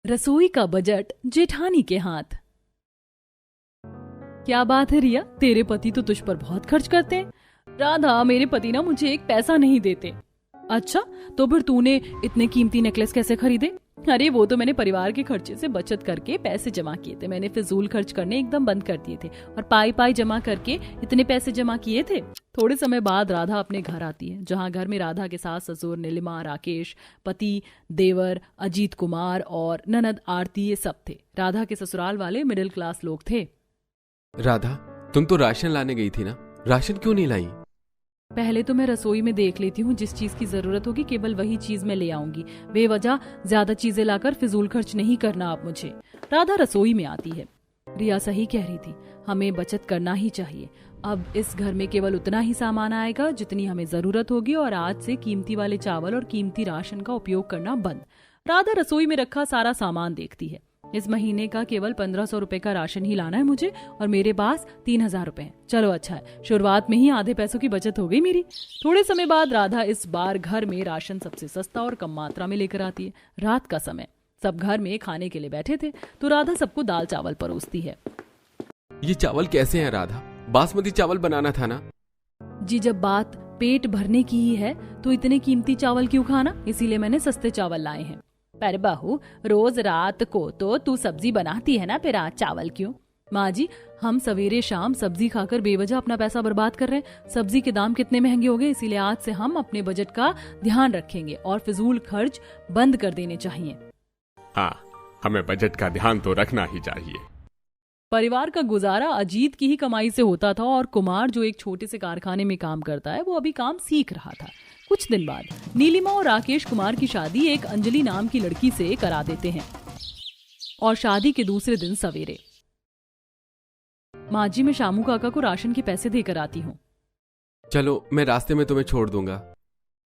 रसोई का बजट जेठानी के हाथ। क्या बात है रिया, तेरे पति तो तुझ पर बहुत खर्च करते हैं। राधा, मेरे पति ना मुझे एक पैसा नहीं देते। अच्छा, तो फिर तूने इतने कीमती नेकलेस कैसे खरीदे? अरे वो तो मैंने परिवार के खर्चे से बचत करके पैसे जमा किए थे। मैंने फिजूल खर्च करने एकदम बंद कर दिए थे और पाई पाई जमा करके इतने पैसे जमा किए थे। थोड़े समय बाद राधा अपने घर आती है, जहाँ घर में राधा के सास ससुर नीलिमा, राकेश, पति देवर अजीत कुमार और ननद आरती, ये सब थे। राधा के ससुराल वाले मिडिल क्लास लोग थे। राधा, तुम तो राशन लाने गई थी ना, राशन क्यों नहीं लाई? पहले तो मैं रसोई में देख लेती हूँ, जिस चीज की जरूरत होगी केवल वही चीज मैं ले आऊंगी। बेवजह ज्यादा चीजें लाकर फिजूल खर्च नहीं करना आप मुझे। राधा रसोई में आती है। रिया सही कह रही थी, हमें बचत करना ही चाहिए। अब इस घर में केवल उतना ही सामान आएगा जितनी हमें जरूरत होगी, और आज से कीमती वाले चावल और कीमती राशन का उपयोग करना बंद। राधा रसोई में रखा सारा सामान देखती है। इस महीने का केवल 1500 रुपए का राशन ही लाना है मुझे, और मेरे पास 3000 रुपए हैं। चलो अच्छा है, शुरुआत में ही आधे पैसों की बचत हो गई मेरी। थोड़े समय बाद राधा इस बार घर में राशन सबसे सस्ता और कम मात्रा में लेकर आती है। रात का समय, सब घर में खाने के लिए बैठे थे, तो राधा सबको दाल चावल परोसती है। ये चावल कैसे हैं राधा? बासमती चावल बनाना था ना? जी, जब बात पेट भरने की ही है तो इतने कीमती चावल क्यों खाना, इसीलिए मैंने सस्ते चावल लाए हैं। पर बहू, रोज रात को तो तू सब्जी बनाती है ना, फिर आज चावल क्यों? माँ जी, हम सवेरे शाम सब्जी खाकर बेवजह अपना पैसा बर्बाद कर रहे हैं। सब्जी के दाम कितने महंगे हो गए, इसीलिए आज से हम अपने बजट का ध्यान रखेंगे और फिजूल खर्च बंद कर देने चाहिए। हाँ, हमें बजट का ध्यान तो रखना ही चाहिए। परिवार का गुजारा अजीत की ही कमाई से होता था, और कुमार जो एक छोटे से कारखाने में काम करता है, वो अभी काम सीख रहा था। कुछ दिन बाद नीलिमा और राकेश कुमार की शादी एक अंजलि नाम की लड़की से करा देते हैं। और शादी के दूसरे दिन सवेरे, माँ जी, मैं शामू काका को राशन के पैसे देकर आती हूँ। चलो, मैं रास्ते में तुम्हें छोड़ दूंगा।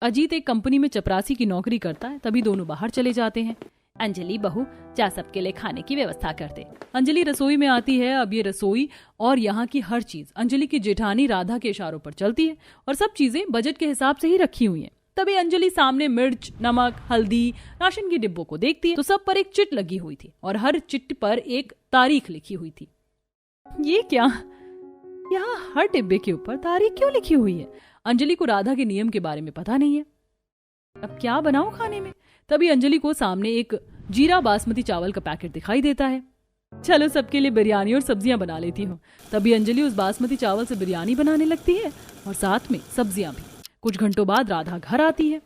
अजीत एक कंपनी में चपरासी की नौकरी करता है। तभी दोनों बाहर चले जाते हैं। अंजलि बहू, जा सबके लिए खाने की व्यवस्था कर दे। अंजलि रसोई में आती है। अब ये रसोई और यहाँ की हर चीज अंजलि की जेठानी राधा के इशारों पर चलती है, और सब चीजें बजट के हिसाब से ही रखी हुई हैं। तभी अंजलि सामने मिर्च, नमक, हल्दी, राशन के डिब्बों को देखती है तो सब पर एक चिट लगी हुई थी, और हर चिट पर एक तारीख लिखी हुई थी। ये क्या, यहाँ हर डिब्बे के ऊपर तारीख क्यों लिखी हुई है? अंजलि को राधा के नियम के बारे में पता नहीं है। अब क्या बनाऊं खाने में? तभी अंजलि को सामने एक जीरा बासमती चावल का पैकेट दिखाई देता है। चलो, सबके लिए बिरयानी और सब्जियां बना लेती हूँ। तभी अंजलि उस बासमती चावल से बिरयानी बनाने लगती है, और साथ में सब्जियां भी। कुछ घंटों बाद राधा घर आती है।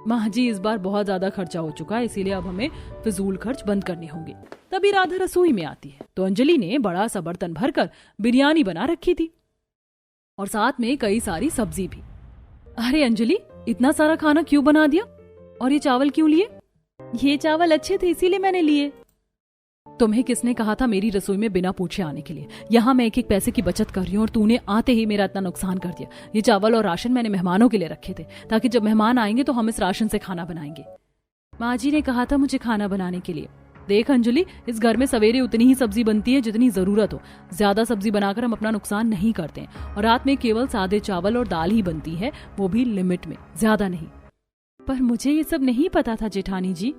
माँ जी, इस बार बहुत ज्यादा खर्चा हो चुका है, इसीलिए अब हमें फिजूल खर्च बंद करने होंगे। तभी राधा रसोई में आती है तो अंजलि ने बड़ा सा बर्तन भरकर बिरयानी बना रखी थी, और साथ में कई सारी सब्जी भी। अरे अंजलि, इतना सारा खाना क्यों बना दिया? और ये चावल क्यों लिए? ये चावल अच्छे थे इसीलिए मैंने लिए। तुम्हें किसने कहा था मेरी रसोई में बिना पूछे आने के लिए? यहाँ मैं एक एक पैसे की बचत कर रही हूँ, और तूने आते ही मेरा इतना नुकसान कर दिया। ये चावल और राशन मैंने मेहमानों के लिए रखे थे, ताकि जब मेहमान आएंगे तो हम इस राशन से खाना बनाएंगे। माँ जी ने कहा था मुझे खाना बनाने के लिए। देख अंजलि, इस घर में सवेरे उतनी ही सब्जी बनती है जितनी जरूरत हो। ज्यादा सब्जी बनाकर हम अपना नुकसान नहीं करते हैं, और रात में केवल सादे चावल और दाल ही बनती है, वो भी लिमिट में, ज्यादा नहीं। पर मुझे ये सब नहीं पता था जेठानी जी।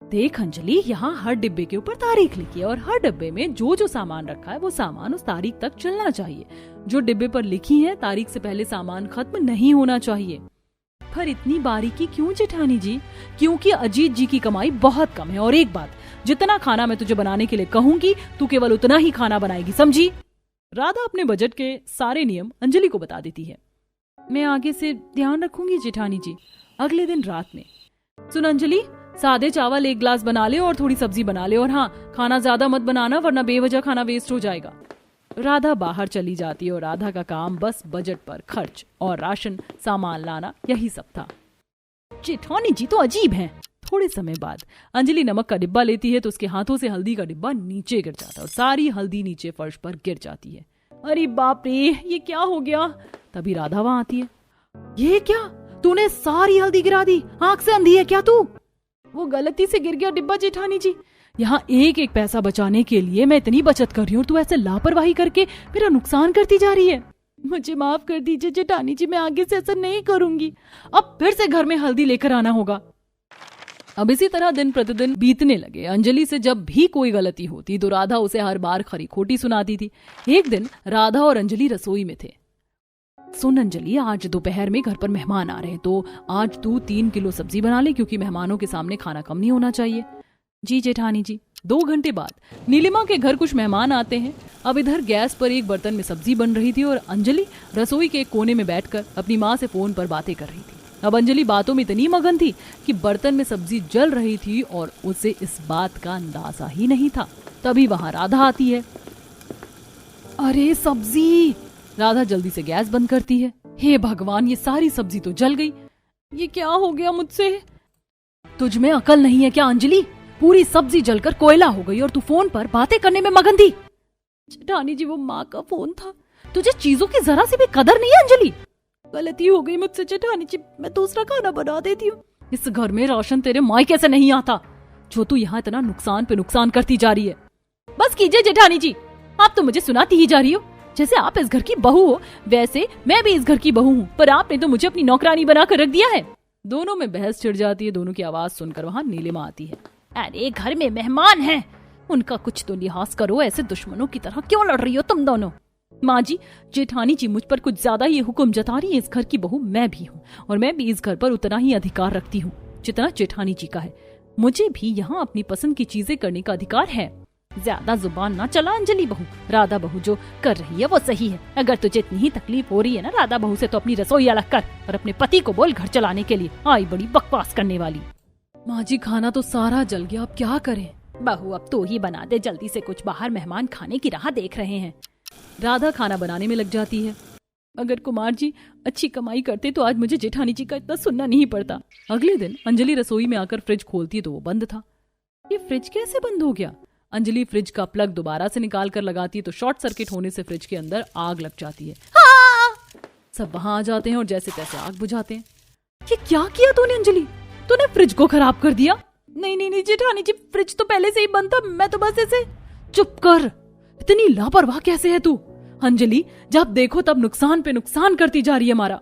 देख अंजलि, यहाँ हर डिब्बे के ऊपर तारीख लिखी है, और हर डिब्बे में जो जो सामान रखा है वो सामान उस तारीख तक चलना चाहिए। जो डिब्बे पर लिखी है तारीख से पहले सामान खत्म नहीं होना चाहिए। पर इतनी बारीकी क्यों जेठानी जी? क्योंकि अजीत जी की कमाई बहुत कम है, और एक बात, जितना खाना मैं तुझे बनाने के लिए कहूंगी तू केवल उतना ही खाना बनाएगी, समझी? राधा अपने बजट के सारे नियम अंजलि को बता देती है। मैं आगे से ध्यान रखूंगी जेठानी जी। अगले दिन रात में, सुन अंजलि, सादे चावल 1 गिलास बना ले और थोड़ी सब्जी बना ले, और हाँ, खाना ज्यादा मत बनाना वरना बेवजह खाना वेस्ट हो जाएगा। राधा बाहर चली जाती है, और राधा का काम बस बजट पर खर्च और राशन सामान लाना, यही सब था। जेठानी जी तो अजीब हैं। थोड़े समय बाद अंजलि नमक का डिब्बा लेती है तो उसके हाथों से हल्दी का डिब्बा नीचे गिर जाता है, और सारी हल्दी नीचे फर्श पर गिर जाती है। अरे बाप रे, ये क्या हो गया? तभी राधा वहां आती है। ये क्या, तूने सारी हल्दी गिरा दी? आंख से अंधी है क्या तू? वो गलती से गिर गया डिब्बा जेठानी जी। यहाँ एक एक पैसा बचाने के लिए मैं इतनी बचत कर रही हूँ, और तू ऐसे लापरवाही करके मेरा नुकसान करती जा रही है। मुझे माफ कर दीजिए जेठानी जी, मैं आगे से ऐसा नहीं करूंगी। अब फिर से घर में हल्दी लेकर आना होगा। अब इसी तरह दिन प्रतिदिन बीतने लगे। अंजलि से जब भी कोई गलती होती तो राधा उसे हर बार खरी खोटी सुनाती थी। एक दिन राधा और अंजलि रसोई में थे। सुन अंजलि, आज दोपहर में घर पर मेहमान आ रहे हैं, तो आज तू 3 किलो सब्जी बना ले, क्योंकि मेहमानों के सामने खाना कम नहीं होना चाहिए। जी जेठानी जी। 2 घंटे बाद नीलिमा के घर कुछ मेहमान आते हैं। अब इधर गैस पर एक बर्तन में सब्जी बन रही थी और अंजलि रसोई के एक कोने में बैठकर अपनी माँ से फोन पर बातें कर रही थी। अब अंजलि बातों में इतनी मगन थी कि बर्तन में सब्जी जल रही थी और उसे इस बात का अंदाजा ही नहीं था। तभी वहां राधा आती है। अरे सब्जी! राधा जल्दी से गैस बंद करती है। हे भगवान, ये सारी सब्जी तो जल गई। ये क्या हो गया मुझसे? तुझ में अकल नहीं है क्या अंजलि? पूरी सब्जी जलकर कोयला हो गई और तू फोन पर बातें करने में मगन थी। जेठानी जी, वो माँ का फोन था। तुझे चीजों की जरा सी भी कदर नहीं है अंजलि। गलती हो गई मुझसे जेठानी जी, मैं दूसरा खाना बना देती हूँ। इस घर में राशन तेरे मायके से नहीं आता, जो तू यहाँ इतना नुकसान पे नुकसान करती जा रही है। बस कीजिए जेठानी जी, आप तो मुझे सुनाती ही जा रही हो। जैसे आप इस घर की बहू हो, वैसे मैं भी इस घर की बहू हूँ, पर आपने तो मुझे अपनी नौकरानी बनाकर रख दिया है। दोनों में बहस छिड़ जाती है। दोनों की आवाज सुनकर वहाँ नीलिमा आती है। अरे घर में मेहमान हैं, उनका कुछ तो लिहाज करो। ऐसे दुश्मनों की तरह क्यों लड़ रही हो तुम दोनों? माँ जी, जेठानी जी मुझ पर कुछ ज्यादा ही हुक्म जता रही है। इस घर की बहू मैं भी हूँ और मैं भी इस घर पर उतना ही अधिकार रखती हूँ जितना जेठानी जी का है। मुझे भी यहाँ अपनी पसंद की चीजें करने का अधिकार है। ज्यादा जुबान ना चला अंजलि बहू। राधा बहू जो कर रही है वो सही है। अगर तुझे इतनी ही तकलीफ हो रही है ना राधा बहू से, तो अपनी रसोई अलग कर और अपने पति को बोल घर चलाने के लिए। आई बड़ी बकवास करने वाली। माँ जी, खाना तो सारा जल गया, अब क्या करें? बहू अब तू ही बना दे जल्दी से, कुछ बाहर मेहमान खाने की राह देख रहे हैं। राधा खाना बनाने में लग जाती है। अगर कुमार जी अच्छी कमाई करते तो आज मुझे जेठानी जी का इतना सुनना नहीं पड़ता। अगले दिन अंजलि रसोई में आकर फ्रिज खोलती तो वो बंद था। ये फ्रिज कैसे बंद हो गया? अंजलि फ्रिज का प्लग दोबारा से निकाल कर लगाती है तो शॉर्ट सर्किट होने से फ्रिज के अंदर आग लग जाती है। सब वहां आ जाते हैं और जैसे तैसे आग बुझाते हैं। ये क्या किया तूने अंजलि? तूने फ्रिज को खराब कर दिया। नहीं नहीं नहीं जेठानी जी, फ्रिज तो पहले से ही बंद था, मैं तो बस ऐसे। चुप कर, इतनी लापरवाह कैसे है तू? अंजलि, जब देखो तब नुकसान पे नुकसान करती जा रही है हमारा।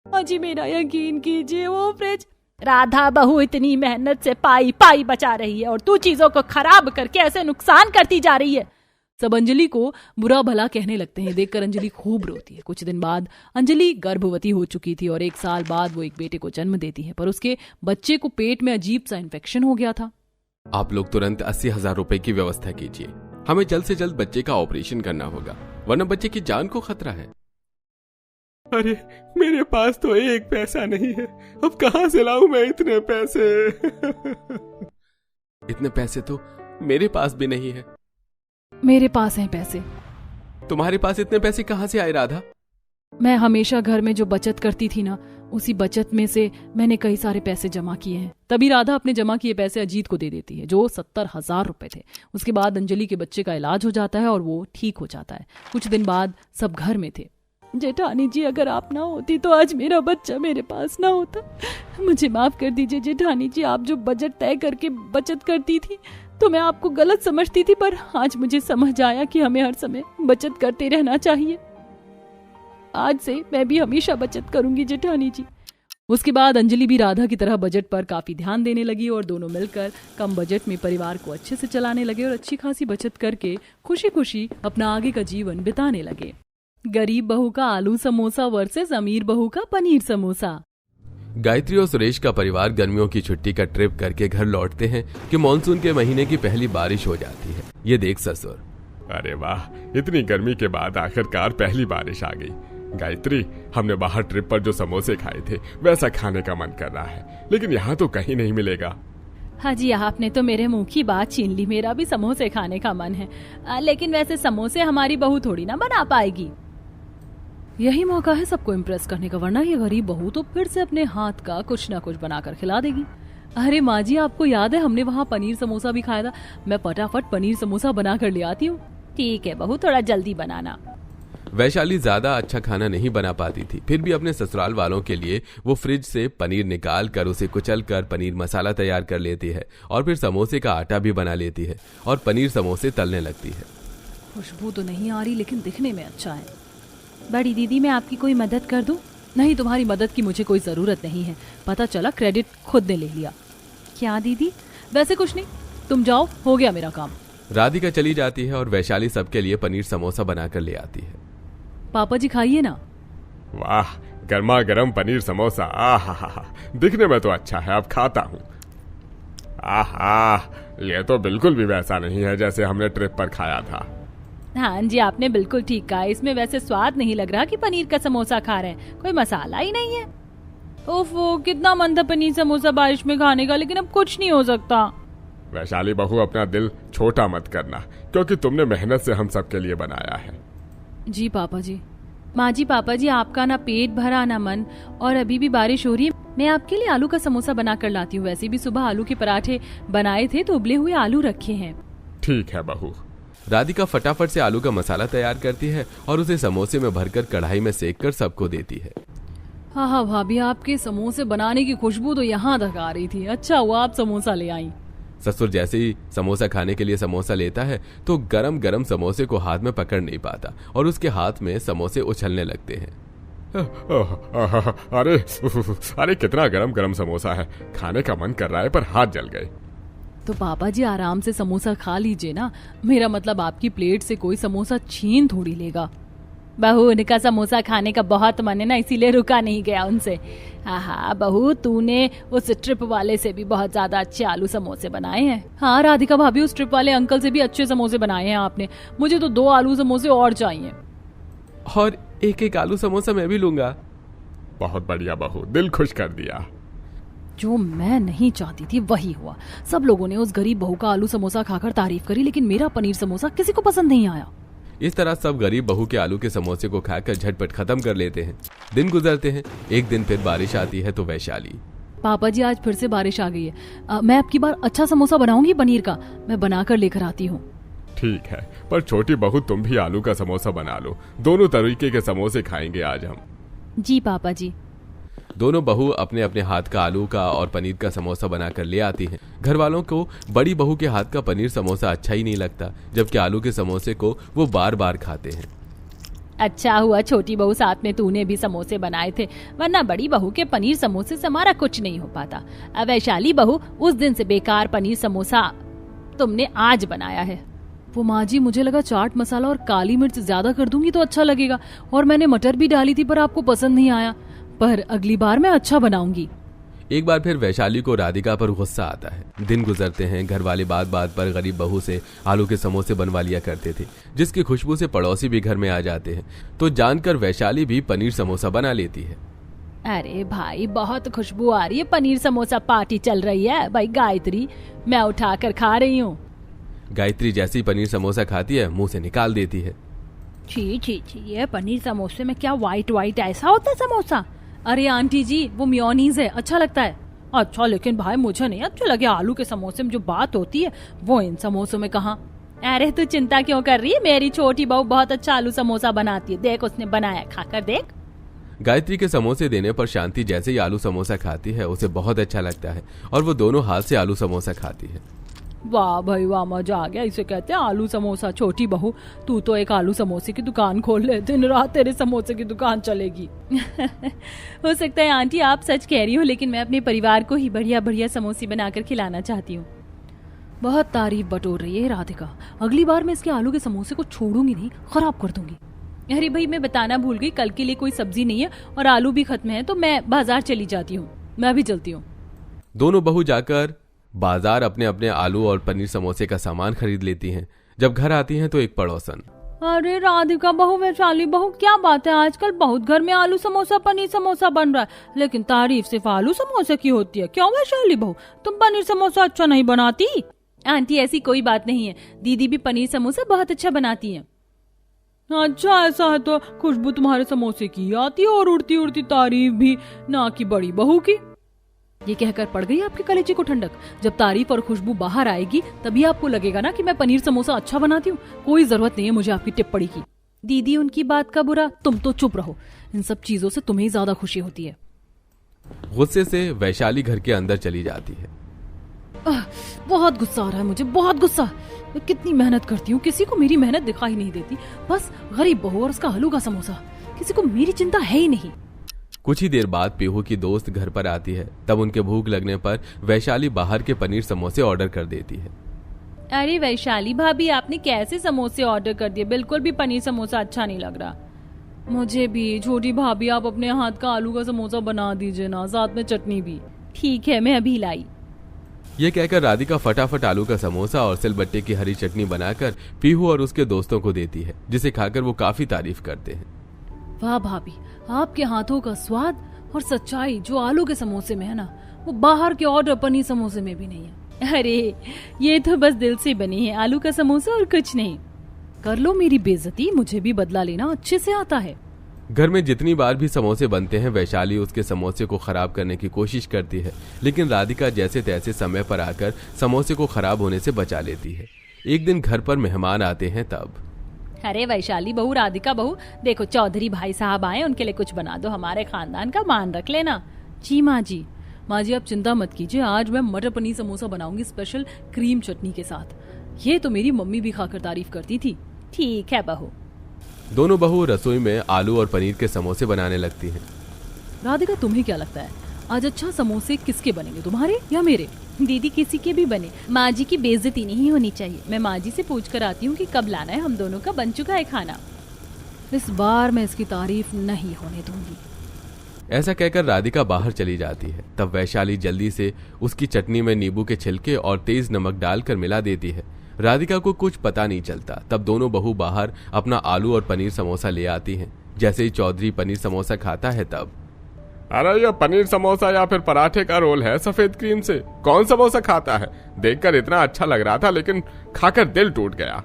अजी मेरा यकीन कीजिए, वो फ्रिज राधा बहू इतनी मेहनत से पाई पाई बचा रही है और तू चीजों को खराब करके ऐसे नुकसान करती जा रही है। सब अंजलि को बुरा भला कहने लगते हैं। देखकर अंजलि खूब रोती है। कुछ दिन बाद अंजलि गर्भवती हो चुकी थी और 1 साल बाद वो एक बेटे को जन्म देती है, पर उसके बच्चे को पेट में अजीब सा इन्फेक्शन हो गया था। आप लोग तुरंत 80,000 रुपए की व्यवस्था कीजिए। हमें जल्द से जल्द बच्चे का ऑपरेशन करना होगा, वरना बच्चे की जान को खतरा है। अरे मेरे पास तो 1 पैसा नहीं है, अब कहां से लाऊं मैं इतने पैसे? इतने पैसे तो मेरे पास भी नहीं है। मेरे पास हैं पैसे। तुम्हारे पास इतने पैसे कहां से आए राधा? मैं हमेशा घर में जो बचत करती थी ना, उसी बचत में से मैंने कई सारे पैसे जमा किए हैं। तभी राधा अपने जमा किए पैसे अजीत को दे देती है, जो 70,000 रुपए थे। उसके बाद अंजलि के बच्चे का इलाज हो जाता है और वो ठीक हो जाता है। कुछ दिन बाद सब घर में थे। जेठानी जी, अगर आप ना होती तो आज मेरा बच्चा मेरे पास ना होता। मुझे माफ कर दीजिए जेठानी जी, आप जो बजट तय करके बचत करती थी तो मैं आपको गलत समझती थी, पर आज मुझे समझ आया कि हमें हर समय बचत करते रहना चाहिए। आज से मैं भी हमेशा बचत करूंगी जेठानी जी। उसके बाद अंजलि भी राधा की तरह बजट पर काफी ध्यान देने लगी और दोनों मिलकर कम बजट में परिवार को अच्छे से चलाने लगे और अच्छी खासी बचत करके खुशी खुशी अपना आगे का जीवन बिताने लगे। गरीब बहू का आलू समोसा वर्सेस अमीर बहू का पनीर समोसा। गायत्री और सुरेश का परिवार गर्मियों की छुट्टी का ट्रिप करके घर लौटते हैं कि मॉनसून के महीने की पहली बारिश हो जाती है। ये देख ससुर, अरे वाह, इतनी गर्मी के बाद आखिरकार पहली बारिश आ गई। गायत्री, हमने बाहर ट्रिप पर जो समोसे खाए थे वैसा खाने का मन कर रहा है, लेकिन यहाँ तो कहीं नहीं मिलेगा। हाँ जी, आपने तो मेरे मुंह की बात छीन ली। मेरा भी समोसे खाने का मन है, लेकिन वैसे समोसे हमारी बहू थोड़ी ना बना पाएगी। यही मौका है सबको इम्प्रेस करने का, वरना ये गरीब बहू तो फिर से अपने हाथ का कुछ ना कुछ बनाकर खिला देगी। अरे माँ जी, आपको याद है हमने वहाँ पनीर समोसा भी खाया था? मैं फटाफट पनीर समोसा बना कर ले आती हूँ। ठीक है बहू, थोड़ा जल्दी बनाना। वैशाली ज्यादा अच्छा खाना नहीं बना पाती थी, फिर भी अपने ससुराल वालों के लिए वो फ्रिज से पनीर निकाल कर उसे कुचल कर पनीर मसाला तैयार कर लेती है और फिर समोसे का आटा भी बना लेती है और पनीर समोसे तलने लगती है। खुशबू तो नहीं आ रही, लेकिन दिखने में अच्छा है। बड़ी दीदी, मैं आपकी कोई मदद कर दूं? नहीं, तुम्हारी मदद की मुझे कोई जरूरत नहीं है। पता चला क्रेडिट खुद ने ले लिया। क्या दीदी? वैसे कुछ नहीं, तुम जाओ, हो गया मेरा काम। राधिका चली जाती है और वैशाली सबके लिए पनीर समोसा बनाकर ले आती है। पापा जी खाइए ना। वाह, गर्मा गर्म पनीर समोसा, आहा, दिखने में तो अच्छा है, अब खाता हूँ। आहा, ये तो बिल्कुल भी वैसा नहीं है जैसे हमने ट्रिप पर खाया था। हाँ जी, आपने बिल्कुल ठीक कहा। इसमें वैसे स्वाद नहीं लग रहा कि पनीर का समोसा खा रहे हैं, कोई मसाला ही नहीं है। ओफो, कितना मन था पनीर समोसा बारिश में खाने का, लेकिन अब कुछ नहीं हो सकता। वैशाली बहू, अपना दिल छोटा मत करना, क्योंकि तुमने मेहनत से हम सबके लिए बनाया है। जी पापा जी। माँ जी, पापा जी, आपका ना पेट भरा ना मन, और अभी भी बारिश हो रही है। मैं आपके लिए आलू का समोसा बना कर लाती हूँ। वैसे भी सुबह आलू के पराठे बनाए थे तो उबले हुए आलू रखे हैं। ठीक है बहू। राधिका फटाफट से आलू का मसाला तैयार करती है और उसे समोसे में भरकर कढ़ाई में सेक कर सबको देती है। हाँ भाभी, आपके समोसे बनाने की खुशबू तो यहाँ तक आ रही थी। अच्छा हुआ आप समोसा ले आई। ससुर जैसे ही समोसा खाने के लिए समोसा लेता है तो गरम गरम समोसे को हाथ में पकड़ नहीं पाता और उसके हाथ में समोसे उछलने लगते हैं। अरे कितना गरम गरम समोसा है, खाने का मन कर रहा है पर हाथ जल गए। तो पापा जी आराम से समोसा खा लीजिए ना, मेरा मतलब आपकी प्लेट से कोई समोसा छीन थोड़ी लेगा। बहू, उनका समोसा खाने का बहुत मन है ना, इसीलिए रुका नहीं गया उनसे। हाँ बहू, तूने उस ट्रिप वाले से भी बहुत ज्यादा अच्छे आलू समोसे बनाए हैं। हाँ राधिका भाभी, उस ट्रिप वाले अंकल से भी अच्छे समोसे बनाए हैं आपने। मुझे तो 2 आलू समोसे और चाहिए। और एक आलू समोसा मैं भी लूंगा। बहुत बढ़िया बहू, दिल खुश कर दिया। जो मैं नहीं चाहती थी वही हुआ। सब लोगों ने उस गरीब बहू का आलू समोसा खाकर तारीफ करी, लेकिन मेरा पनीर समोसा किसी को पसंद नहीं आया। इस तरह सब गरीब बहू के आलू के समोसे को खाकर झटपट खत्म कर लेते हैं। दिन गुजरते हैं। एक दिन फिर बारिश आती है तो वैशाली, पापा जी आज फिर से बारिश आ गई है। मैं अब की बार अच्छा समोसा बनाऊंगी पनीर का, मैं बनाकर लेकर आती हूँ। ठीक है, पर छोटी बहू तुम भी आलू का समोसा बना लो, दोनों तरीके के समोसे खाएंगे आज हम। जी पापा जी। दोनों बहू अपने अपने हाथ का आलू का और पनीर का समोसा बनाकर ले आती हैं। घर वालों को बड़ी बहू के हाथ का पनीर समोसा अच्छा ही नहीं लगता, जबकि आलू के समोसे को वो बार बार खाते हैं। अच्छा हुआ छोटी बहू साथ में तूने भी समोसे बनाए थे, वरना बड़ी बहू के पनीर समोसे से हमारा कुछ नहीं हो पाता। वैशाली बहू, उस दिन से बेकार पनीर समोसा तुमने आज बनाया है। वो माँ जी, मुझे लगा चाट मसाला और काली मिर्च ज्यादा कर दूंगी तो अच्छा लगेगा, और मैंने मटर भी डाली थी पर आपको पसंद नहीं आया। पर अगली बार मैं अच्छा बनाऊंगी। एक बार फिर वैशाली को राधिका पर गुस्सा आता है। दिन गुजरते हैं। घर वाले बात बात पर गरीब बहू से आलू के समोसे बनवा लिया करते थे, जिसकी खुशबू से पड़ोसी भी घर में आ जाते हैं। तो जानकर वैशाली भी पनीर समोसा बना लेती है। अरे भाई, बहुत खुशबू आ रही है, पनीर समोसा पार्टी चल रही है। भाई गायत्री, मैं उठा कर खा रही हूँ। गायत्री जैसी पनीर समोसा खाती है मुंह से निकाल देती है। छी छी छी, ये पनीर समोसे में क्या व्हाइट व्हाइट ऐसा होता है समोसा? अरे आंटी जी, वो मेयोनीज है, अच्छा लगता है। अच्छा, लेकिन भाई मुझे नहीं अच्छा लगे। आलू के समोसे में जो बात होती है वो इन समोसों में कहाँ। अरे तू चिंता क्यों कर रही है, मेरी छोटी बहू बहुत अच्छा आलू समोसा बनाती है। देख, उसने बनाया, खाकर देख। गायत्री के समोसे देने पर शांति जैसे ही आलू समोसा खाती है उसे बहुत अच्छा लगता है और वो दोनों हाथ से आलू समोसा खाती है। वाह भाई वाह, मजा आ गया। इसे कहते हैं आलू समोसा। छोटी बहू, तू तो एक आलू समोसे की दुकान खोल ले, दिन रात तेरे समोसे की दुकान चलेगी। हो सकता है आंटी आप सच कह रही हो, लेकिन मैं अपने परिवार को ही बढ़िया बढ़िया समोसे बनाकर खिलाना चाहती हूँ। बहुत तारीफ बटोर रही है राधिका। अगली बार मैं इसके आलू के समोसे को छोड़ूंगी नहीं, खराब कर दूंगी। अरे भाई, मैं बताना भूल गई, कल के लिए कोई सब्जी नहीं है और आलू भी खत्म है, तो मैं बाजार चली जाती हूँ। मैं भी चलती हूँ। दोनों बहू जाकर बाजार अपने अपने आलू और पनीर समोसे का सामान खरीद लेती हैं। जब घर आती हैं तो एक पड़ोसन, अरे राधिका बहू, वैशाली बहू, क्या बात है, आजकल बहुत घर में आलू समोसा पनीर समोसा बन रहा है, लेकिन तारीफ सिर्फ आलू समोसे की होती है। क्यों वैशाली बहू, तुम पनीर समोसा अच्छा नहीं बनाती? आंटी, ऐसी कोई बात नहीं है, दीदी भी पनीर समोसा बहुत अच्छा बनाती है। अच्छा, ऐसा है तो खुशबू तुम्हारे समोसे की आती है और उड़ती उड़ती तारीफ भी, ना कि बड़ी बहू की। ये कहकर पड़ गई आपके कलेजे को ठंडक। जब तारीफ और खुशबू बाहर आएगी तभी आपको लगेगा ना कि मैं पनीर समोसा अच्छा बनाती हूँ। कोई जरूरत नहीं है मुझे आपकी टिप्पणी की। दीदी, उनकी बात का बुरा, तुम तो चुप रहो। इन सब चीजों से तुम्हें ज्यादा खुशी होती है। गुस्से से वैशाली घर के अंदर चली जाती है। बहुत गुस्सा आ रहा है मुझे, बहुत गुस्सा। मैं कितनी मेहनत करती हूँ, किसी को मेरी मेहनत दिखाई नहीं देती। बस गरीब बहू और उसका आलू का समोसा, किसी को मेरी चिंता है ही नहीं। कुछ ही देर बाद पीहू की दोस्त घर पर आती है। तब उनके भूख लगने पर वैशाली बाहर के पनीर समोसे ऑर्डर कर देती है। अरे वैशाली भाभी, आपने कैसे समोसे ऑर्डर कर दिए? बिल्कुल भी पनीर समोसा अच्छा नहीं लग रहा। मुझे भी। छोटी भाभी, आप अपने हाथ का आलू का समोसा बना दीजिए ना, साथ में चटनी भी। ठीक है, मैं अभी लाई। ये कहकर राधिका फटाफट आलू का समोसा और सिलबट्टे की हरी चटनी बनाकर पीहू और उसके दोस्तों को देती है, जिसे खाकर वो काफी तारीफ करते हैं। वाह भाभी, आपके हाथों का स्वाद और सच्चाई जो आलू के समोसे में है ना, वो बाहर के ऑर्डर पनीर समोसे में भी नहीं है। अरे ये तो बस दिल से बनी है आलू का समोसा और कुछ नहीं। कर लो मेरी बेइज्जती, मुझे भी बदला लेना अच्छे से आता है। घर में जितनी बार भी समोसे बनते हैं वैशाली उसके समोसे को खराब करने की कोशिश करती है, लेकिन राधिका जैसे तैसे समय पर आकर समोसे को खराब होने से बचा लेती है। एक दिन घर पर मेहमान आते हैं तब। अरे वैशाली बहू, राधिका बहू, देखो चौधरी भाई साहब आए, उनके लिए कुछ बना दो, हमारे खानदान का मान रख लेना। जी माँ जी। माँ जी आप चिंता मत कीजिए, आज मैं मटर पनीर समोसा बनाऊंगी स्पेशल क्रीम चटनी के साथ। ये तो मेरी मम्मी भी खाकर तारीफ करती थी। ठीक है बहू। दोनों बहू रसोई में आलू और पनीर के समोसे बनाने लगती हैं। राधिका तुम्हें क्या लगता है आज अच्छा समोसे किसके बनेंगे, तुम्हारे या मेरे? दीदी किसी के भी बने, माँ जी की बेइज्जती नहीं होनी चाहिए। मैं माँ जी से पूछ कर आती हूँ कि कब लाना है, हम दोनों का बन चुका है खाना। इस बार मैं इसकी तारीफ नहीं होने दूंगी। ऐसा कहकर राधिका बाहर चली जाती है। तब वैशाली जल्दी से उसकी चटनी में नींबू के छिलके और तेज नमक डालकर मिला देती है। राधिका को कुछ पता नहीं चलता। तब दोनों बहू बाहर अपना आलू और पनीर समोसा ले आती हैं। जैसे ही चौधरी पनीर समोसा खाता है तब, अरे ये पनीर समोसा या फिर पराठे का रोल है सफेद क्रीम से, कौन समोसा खाता है? देखकर इतना अच्छा लग रहा था लेकिन खाकर दिल टूट गया।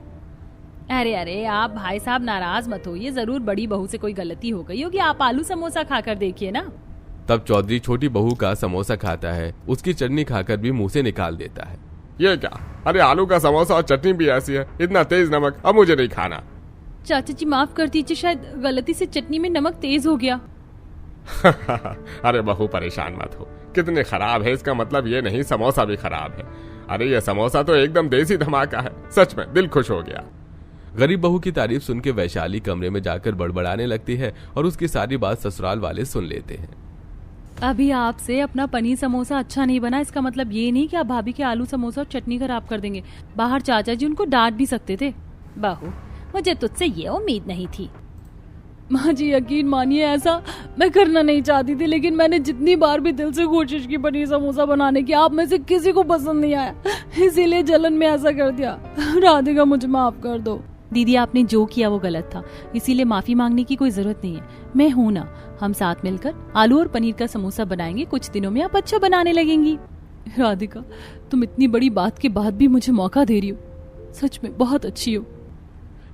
अरे अरे आप भाई साहब नाराज मत हो, ये जरूर बड़ी बहू से कोई गलती हो गई होगी। आप आलू समोसा खाकर देखिए ना। तब चौधरी छोटी बहू का समोसा खाता है, उसकी चटनी खाकर भी मुंह से निकाल देता है। ये क्या? अरे आलू का समोसा और चटनी भी ऐसी है, इतना तेज नमक, अब मुझे नहीं खाना। चाचा जी माफ कर दीजिए, शायद गलती से चटनी में नमक तेज हो गया। अरे बहू परेशान मत हो, कितने खराब है इसका मतलब ये नहीं समोसा भी खराब है। अरे ये समोसा तो एकदम देसी धमाका है, सच में दिल खुश हो गया। गरीब बहू की तारीफ सुन के वैशाली कमरे में जाकर बड़बड़ाने लगती है और उसकी सारी बात ससुराल वाले सुन लेते हैं। अभी आपसे अपना पनीर समोसा अच्छा नहीं बना, इसका मतलब ये नहीं कि आप भाभी के आलू समोसा और चटनी खराब कर देंगे। बाहर चाचा जी उनको डांट भी सकते थे। बहू मुझे तुझसे ये उम्मीद नहीं थी। माँ जी यकीन मानिए ऐसा मैं करना नहीं चाहती थी, लेकिन मैंने जितनी बार भी दिल से कोशिश की पनीर समोसा बनाने की, आप में से किसी को पसंद नहीं आया, इसीलिए जलन में ऐसा कर दिया। राधिका मुझे माफ कर दो। दीदी आपने जो किया वो गलत था, इसीलिए माफी मांगने की कोई जरूरत नहीं है। मैं हूं ना, हम साथ मिलकर आलू और पनीर का समोसा बनाएंगे, कुछ दिनों में आप अच्छा बनाने लगेंगी। राधिका तुम इतनी बड़ी बात के बाद भी मुझे मौका दे रही हो, सच में बहुत अच्छी हो।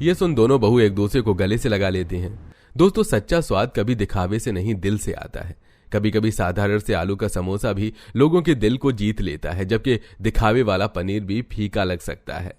ये सुन दोनों बहू एक दूसरे को गले से लगा लेती हैं। दोस्तों सच्चा स्वाद कभी दिखावे से नहीं दिल से आता है। कभी कभी साधारण से आलू का समोसा भी लोगों के दिल को जीत लेता है, जबकि दिखावे वाला पनीर भी फीका लग सकता है।